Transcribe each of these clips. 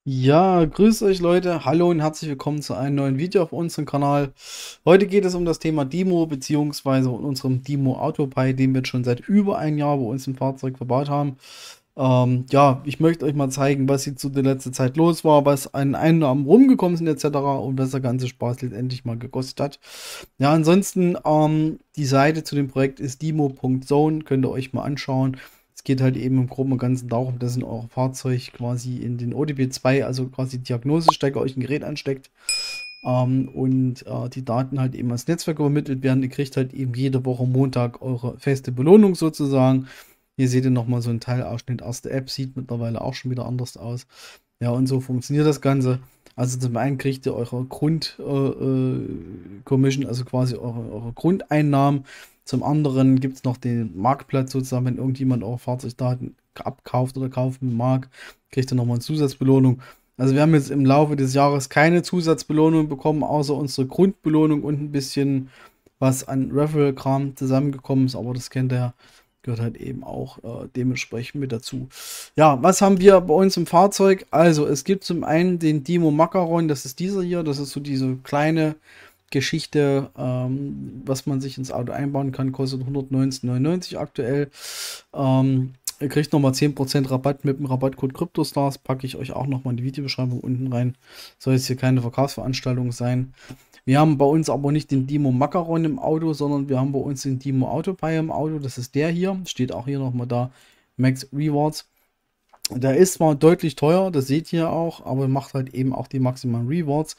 Ja, grüßt euch Leute, hallo und herzlich willkommen zu einem neuen Video auf unserem Kanal. Heute geht es um das Thema Dimo beziehungsweise um unserem Dimo Autopilot, den wir jetzt schon seit über einem Jahr bei uns im Fahrzeug verbaut haben. Ja, ich möchte euch mal zeigen, was jetzt so die letzte Zeit los war, was an Einnahmen rumgekommen sind etc. und was der ganze Spaß letztendlich mal gekostet hat. Ja, ansonsten, die Seite zu dem Projekt ist dimo.zone, könnt ihr euch mal anschauen. Es geht halt eben im Groben und Ganzen darum, dass ihr euer Fahrzeug quasi in den ODP2, also quasi Diagnosestecker, euch ein Gerät ansteckt und die Daten halt eben als Netzwerk übermittelt werden. Ihr kriegt halt eben jede Woche Montag eure feste Belohnung sozusagen. Hier seht ihr nochmal so einen Teilausschnitt aus der App, sieht mittlerweile auch schon wieder anders aus. Ja, und so funktioniert das Ganze. Also zum einen kriegt ihr eure Grund-Commission, also quasi eure Grundeinnahmen. Zum anderen gibt es noch den Marktplatz sozusagen, wenn irgendjemand eure Fahrzeugdaten abkauft oder kaufen mag, kriegt ihr nochmal eine Zusatzbelohnung. Also wir haben jetzt im Laufe des Jahres keine Zusatzbelohnung bekommen, außer unsere Grundbelohnung und ein bisschen was an Referral-Kram zusammengekommen ist, aber das kennt ihr ja, gehört halt eben auch dementsprechend mit dazu. Ja, was haben wir bei uns im Fahrzeug? Also es gibt zum einen den Dimo Macaron, das ist dieser hier, das ist so diese kleine Geschichte, was man sich ins Auto einbauen kann, kostet 119,99 aktuell. Ihr kriegt nochmal 10% Rabatt mit dem Rabattcode CryptoStars, packe ich euch auch nochmal in die Videobeschreibung unten rein. Soll jetzt hier keine Verkaufsveranstaltung sein. Wir haben bei uns aber nicht den Dimo Macaron im Auto, sondern wir haben bei uns den Dimo Autopilot im Auto. Das ist der hier, steht auch hier nochmal da, Max Rewards. Der ist zwar deutlich teuer, das seht ihr auch, aber macht halt eben auch die maximalen Rewards.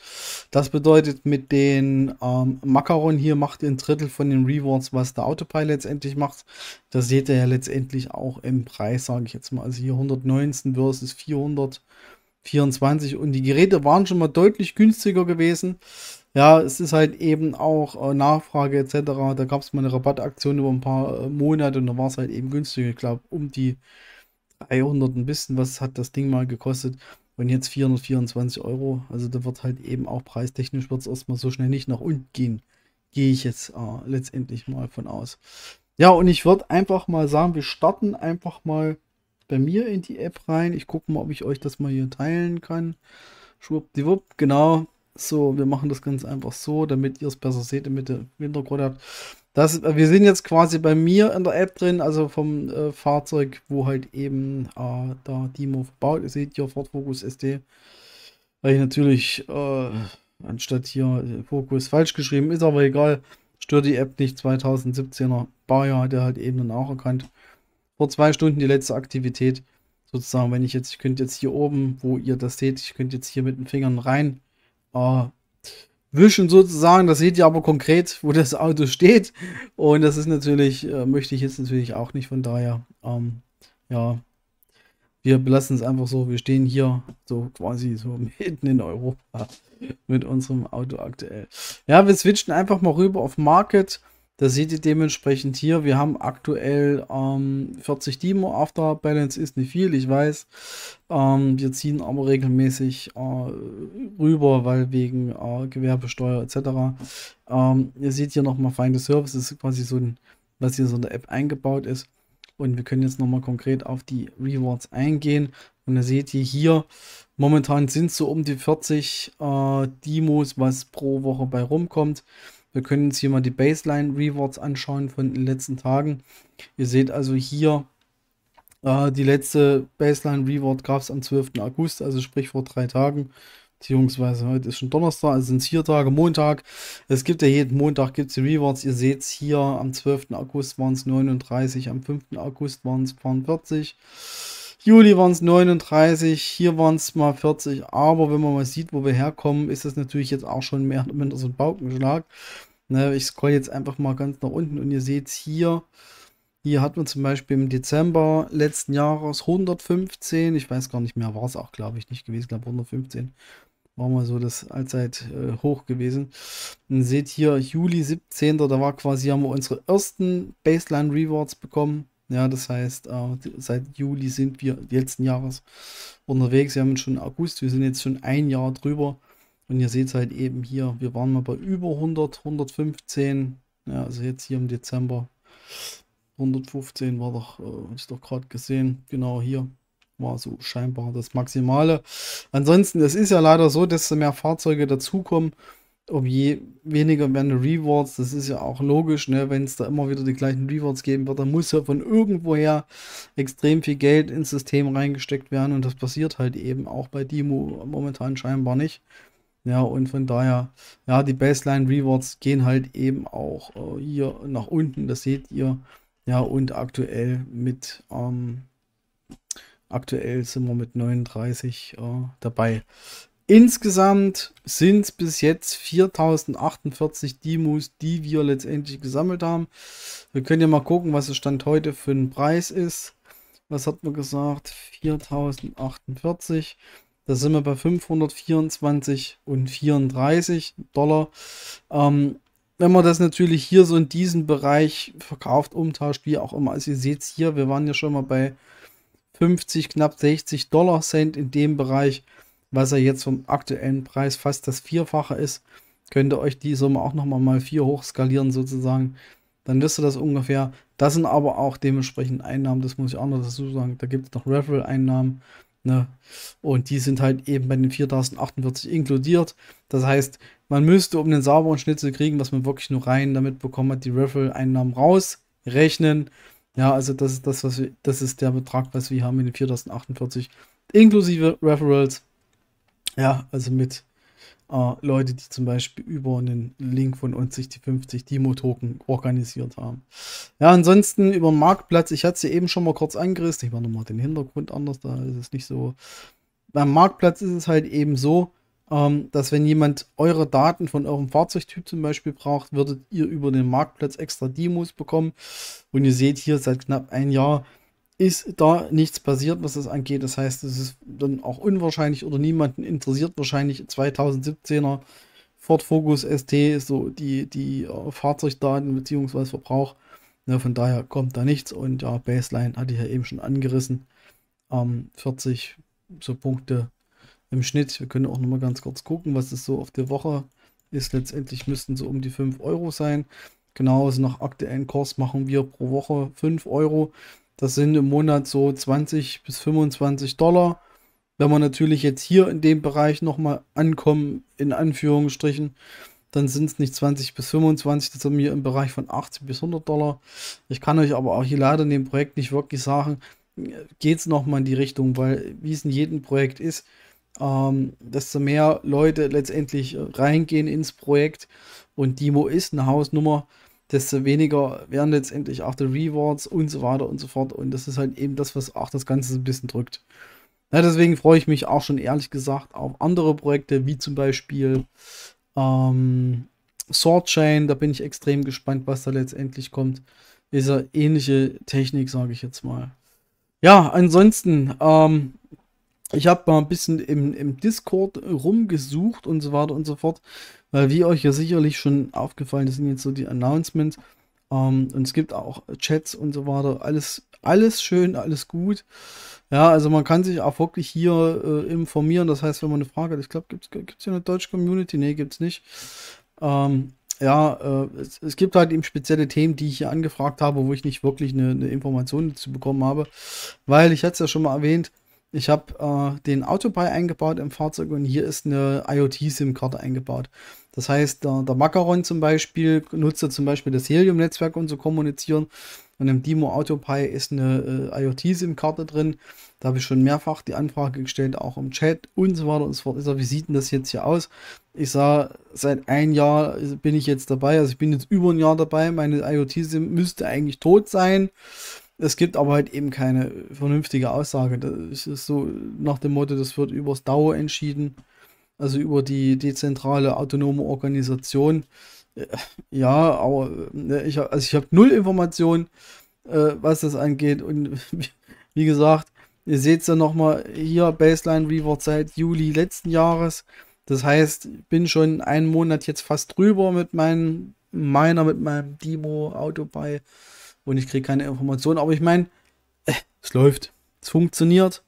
Das bedeutet, mit den Macaron hier macht ihr ein Drittel von den Rewards, was der Autopilot letztendlich macht. Das seht ihr ja letztendlich auch im Preis, sage ich jetzt mal. Also hier 119 versus 424 und die Geräte waren schon mal deutlich günstiger gewesen. Ja, es ist halt eben auch Nachfrage etc. Da gab es mal eine Rabattaktion über ein paar Monate und da war es halt eben günstiger. Ich glaube, um die 300 ein bisschen was hat das Ding mal gekostet und jetzt 424 Euro. Also da wird halt eben auch preistechnisch wird es erstmal so schnell nicht nach unten gehen. Gehe ich jetzt letztendlich mal von aus. Ja, und ich würde einfach mal sagen, wir starten einfach mal bei mir in die App rein. Ich gucke mal, ob ich euch das mal hier teilen kann. Schwuppdiwupp, genau. So, wir machen das ganz einfach so, damit ihr es besser seht, damit ihr im Hintergrund habt. Wir sind jetzt quasi bei mir in der App drin, also vom Fahrzeug, wo halt eben da Dimo verbaut ist. Ihr seht hier Ford Focus SD. Weil ich natürlich anstatt hier Fokus falsch geschrieben, ist aber egal. Stört die App nicht. 2017er Baujahr hat er halt eben dann auch erkannt. Vor 2 Stunden die letzte Aktivität. Sozusagen, wenn ich könnte jetzt hier oben, wo ihr das seht, ich könnte jetzt hier mit den Fingern rein äh, wischen sozusagen. Das seht ihr aber konkret, wo das Auto steht. Und das ist natürlich, möchte ich jetzt natürlich auch nicht. Von daher, ja, wir belassen es einfach so. Wir stehen hier so quasi so mitten in Europa mit unserem Auto aktuell. Ja, wir switchen einfach mal rüber auf Market. Da seht ihr dementsprechend hier, wir haben aktuell 40 Dimo. After Balance ist nicht viel, ich weiß. Wir ziehen aber regelmäßig rüber, weil wegen Gewerbesteuer etc. Ihr seht hier nochmal Feinde Service, das ist quasi so ein, was hier so in der App eingebaut ist. Und wir können jetzt nochmal konkret auf die Rewards eingehen. Und da seht ihr hier, momentan sind es so um die 40 Dimos, was pro Woche bei rumkommt. Wir können uns hier mal die Baseline Rewards anschauen von den letzten Tagen. Ihr seht also hier, die letzte Baseline Reward gab es am 12. August, also sprich vor 3 Tagen. Beziehungsweise heute ist schon Donnerstag, also sind es 4 Tage, Montag. Es gibt ja jeden Montag gibt's die Rewards. Ihr seht es hier, am 12. August waren es 39, am 5. August waren es 40. Juli waren es 39, hier waren es mal 40, aber wenn man mal sieht, wo wir herkommen, ist das natürlich jetzt auch schon mehr oder minder so ein Paukenschlag. Ne, ich scroll jetzt einfach mal ganz nach unten und ihr seht hier, hier hat man zum Beispiel im Dezember letzten Jahres 115, ich weiß gar nicht mehr, war es auch, glaube ich, nicht gewesen, ich glaube 115 war mal so das allzeit hoch gewesen. Und seht hier, Juli 17. Da war quasi, haben wir unsere ersten Baseline Rewards bekommen. Ja, das heißt, seit Juli sind wir letzten Jahres unterwegs. Wir haben schon August, wir sind jetzt schon ein Jahr drüber. Und ihr seht halt eben hier, wir waren mal bei über 100, 115. Ja, also jetzt hier im Dezember 115 war doch, hab ich doch gerade gesehen, genau hier. war so scheinbar das Maximale. Ansonsten, es ist ja leider so, desto mehr Fahrzeuge dazukommen, je weniger werden Rewards. Das ist ja auch logisch, ne? Wenn es da immer wieder die gleichen Rewards geben wird, dann muss ja von irgendwoher extrem viel Geld ins System reingesteckt werden und das passiert halt eben auch bei Demo momentan scheinbar nicht. Ja, und von daher, ja, die Baseline Rewards gehen halt eben auch hier nach unten, das seht ihr. Ja, und aktuell sind wir mit 39 dabei. Insgesamt sind es bis jetzt 4048 Demos, die wir letztendlich gesammelt haben. Wir können ja mal gucken, was es Stand heute für ein Preis ist. Was hat man gesagt? 4048. Da sind wir bei 524 und 34 Dollar. Wenn man das natürlich hier so in diesem Bereich verkauft, umtauscht, wie auch immer. Also ihr seht es hier, wir waren ja schon mal bei 50, knapp 60 Dollar Cent in dem Bereich, was ja jetzt vom aktuellen Preis fast das Vierfache ist. Könnt ihr euch die Summe auch nochmal mal 4 hochskalieren sozusagen. Dann wisst ihr das ungefähr. Das sind aber auch dementsprechend Einnahmen, das muss ich auch noch dazu sagen. Da gibt es noch Referral-Einnahmen. Ne? Und die sind halt eben bei den 4048 inkludiert. Das heißt, man müsste, um den sauberen Schnitt zu kriegen, was man wirklich nur rein damit bekommen hat, die Referral-Einnahmen rausrechnen. Ja, also das ist das ist der Betrag, was wir haben in den 4048 inklusive Referrals. Ja, also mit Leute, die zum Beispiel über einen Link von uns sich die 50 Demo-Token organisiert haben. Ja, ansonsten über den Marktplatz, ich hatte es ja eben schon mal kurz angerissen, ich mache nochmal den Hintergrund anders, da ist es nicht so. Beim Marktplatz ist es halt eben so, dass wenn jemand eure Daten von eurem Fahrzeugtyp zum Beispiel braucht, würdet ihr über den Marktplatz extra Demos bekommen. Und ihr seht hier, seit knapp ein Jahr ist da nichts passiert, was das angeht. Das heißt, es ist dann auch unwahrscheinlich oder niemanden interessiert wahrscheinlich 2017er Ford Focus ST, so die Fahrzeugdaten bzw. Verbrauch. Ja, von daher kommt da nichts. Und ja, Baseline hatte ich ja eben schon angerissen. 40 so Punkte im Schnitt. Wir können auch noch mal ganz kurz gucken, was es so auf der Woche ist. Letztendlich müssten so um die 5 Euro sein. Genauso nach aktuellen Kurs machen wir pro Woche 5 Euro. Das sind im Monat so 20 bis 25 Dollar. Wenn wir natürlich jetzt hier in dem Bereich nochmal ankommen, in Anführungsstrichen, dann sind es nicht 20 bis 25, das sind wir im Bereich von 80 bis 100 Dollar. Ich kann euch aber auch hier leider in dem Projekt nicht wirklich sagen, geht es nochmal in die Richtung, weil wie es in jedem Projekt ist, desto mehr Leute letztendlich reingehen ins Projekt und Demo ist eine Hausnummer, desto weniger werden letztendlich auch die Rewards und so weiter und so fort. Und das ist halt eben das, was auch das Ganze so ein bisschen drückt. Ja, deswegen freue ich mich auch schon ehrlich gesagt auf andere Projekte, wie zum Beispiel Sword Chain. Da bin ich extrem gespannt, was da letztendlich kommt. Ist ja ähnliche Technik, sage ich jetzt mal. Ja, ansonsten, ich habe mal ein bisschen im Discord rumgesucht und so weiter und so fort, weil wie euch ja sicherlich schon aufgefallen ist, sind jetzt so die Announcements und es gibt auch Chats und so weiter, alles schön, alles gut. Ja, also man kann sich auch wirklich hier informieren, das heißt, wenn man eine Frage hat, ich glaube, gibt's hier eine deutsche Community? Nee, gibt's nicht. Ja, es gibt halt eben spezielle Themen, die ich hier angefragt habe, wo ich nicht wirklich eine Information dazu bekommen habe, weil ich hatte es ja schon mal erwähnt, ich habe den Autopilot eingebaut im Fahrzeug und hier ist eine IoT-SIM-Karte eingebaut. Das heißt, der Macaron zum Beispiel nutzt ja zum Beispiel das Helium-Netzwerk, um zu kommunizieren. Und im Demo Autopilot ist eine IoT-SIM-Karte drin. Da habe ich schon mehrfach die Anfrage gestellt, auch im Chat und so weiter und so fort. Ich sage, wie sieht denn das jetzt hier aus? Ich sage, seit einem Jahr bin ich jetzt dabei. Also ich bin jetzt über ein Jahr dabei. Meine IoT-SIM müsste eigentlich tot sein. Es gibt aber halt eben keine vernünftige Aussage. Das ist so nach dem Motto, das wird übers DAO entschieden, also über die dezentrale autonome Organisation. Ja, aber also ich habe null Informationen, was das angeht. Und wie gesagt, ihr seht es ja nochmal hier, Baseline Reward seit Juli letzten Jahres. Das heißt, ich bin schon einen Monat jetzt fast drüber mit meinem Demo Autopilot. Und ich kriege keine Informationen. Aber ich meine, es läuft. Es funktioniert.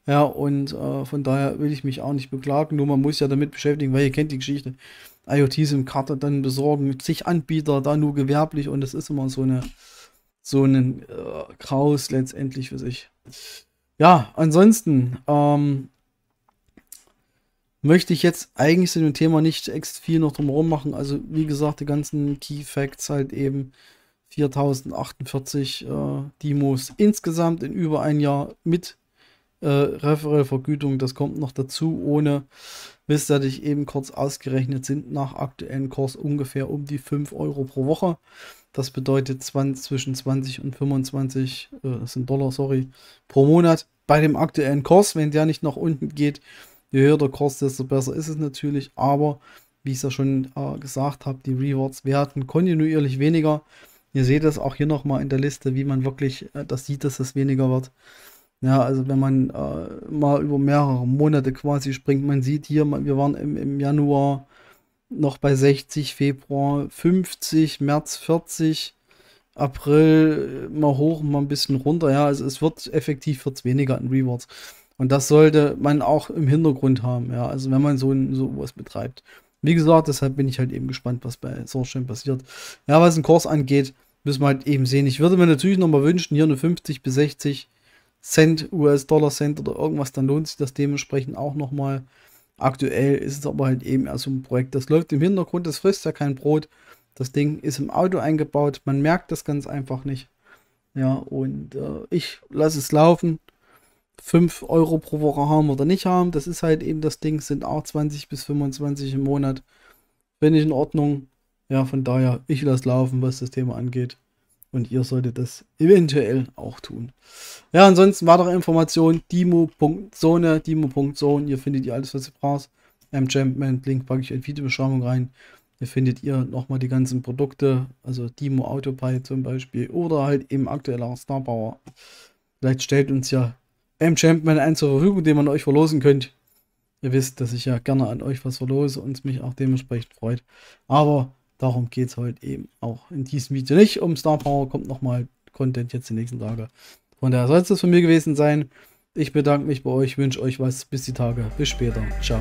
Ja, und von daher will ich mich auch nicht beklagen. Nur man muss ja damit beschäftigen, weil ihr kennt die Geschichte. IoT-SIM-Karte dann besorgen, zig Anbieter, da nur gewerblich. Und das ist immer so ein Graus letztendlich für sich. Ja, ansonsten möchte ich jetzt eigentlich zu dem Thema nicht extra viel noch drumherum machen. Also wie gesagt, die ganzen Key Facts halt eben 4048 Demos insgesamt in über ein Jahr mit Referral-Vergütung. Das kommt noch dazu, ohne, wisst ihr, ich eben kurz ausgerechnet, sind nach aktuellen Kurs ungefähr um die 5 Euro pro Woche. Das bedeutet zwischen 20 und 25, das sind Dollar, sorry, pro Monat. Bei dem aktuellen Kurs, wenn der nicht nach unten geht, je höher der Kurs, desto besser ist es natürlich. Aber wie ich es ja schon gesagt habe, die Rewards werden kontinuierlich weniger. Ihr seht es auch hier nochmal in der Liste, wie man wirklich das sieht, dass es weniger wird. Ja, also wenn man mal über mehrere Monate quasi springt, man sieht hier, wir waren im Januar noch bei 60, Februar 50, März 40, April mal hoch, mal ein bisschen runter. Ja, also es wird effektiv wird's weniger an Rewards. Und das sollte man auch im Hintergrund haben, ja, also wenn man so was betreibt. Wie gesagt, deshalb bin ich halt eben gespannt, was bei Sourcechain passiert. Ja, was den Kurs angeht, müssen wir halt eben sehen. Ich würde mir natürlich nochmal wünschen, hier eine 50 bis 60 Cent, US-Dollar-Cent oder irgendwas, dann lohnt sich das dementsprechend auch nochmal. Aktuell ist es aber halt eben eher so ein Projekt, das läuft im Hintergrund, das frisst ja kein Brot. Das Ding ist im Auto eingebaut, man merkt das ganz einfach nicht. Ja, und ich lasse es laufen. 5 Euro pro Woche haben oder nicht haben, das ist halt eben das Ding, sind auch 20 bis 25 im Monat. Finde ich in Ordnung. Ja, von daher, ich lasse laufen, was das Thema angeht. Und ihr solltet das eventuell auch tun. Ja, ansonsten weitere Informationen, Dimo.zone, hier findet ihr alles, was ihr braucht. Enchantment, Link packe ich in die Videobeschreibung rein. Hier findet ihr nochmal die ganzen Produkte, also Dimo Autopilot zum Beispiel oder halt eben aktueller Star Power. Vielleicht stellt uns ja Enchantment einen zur Verfügung, den man euch verlosen könnt. Ihr wisst, dass ich ja gerne an euch was verlose und es mich auch dementsprechend freut. Aber darum geht es heute eben auch in diesem Video nicht. Um Star Power kommt nochmal Content jetzt die nächsten Tage. Von daher soll es das von mir gewesen sein. Ich bedanke mich bei euch, wünsche euch was. Bis die Tage. Bis später. Ciao.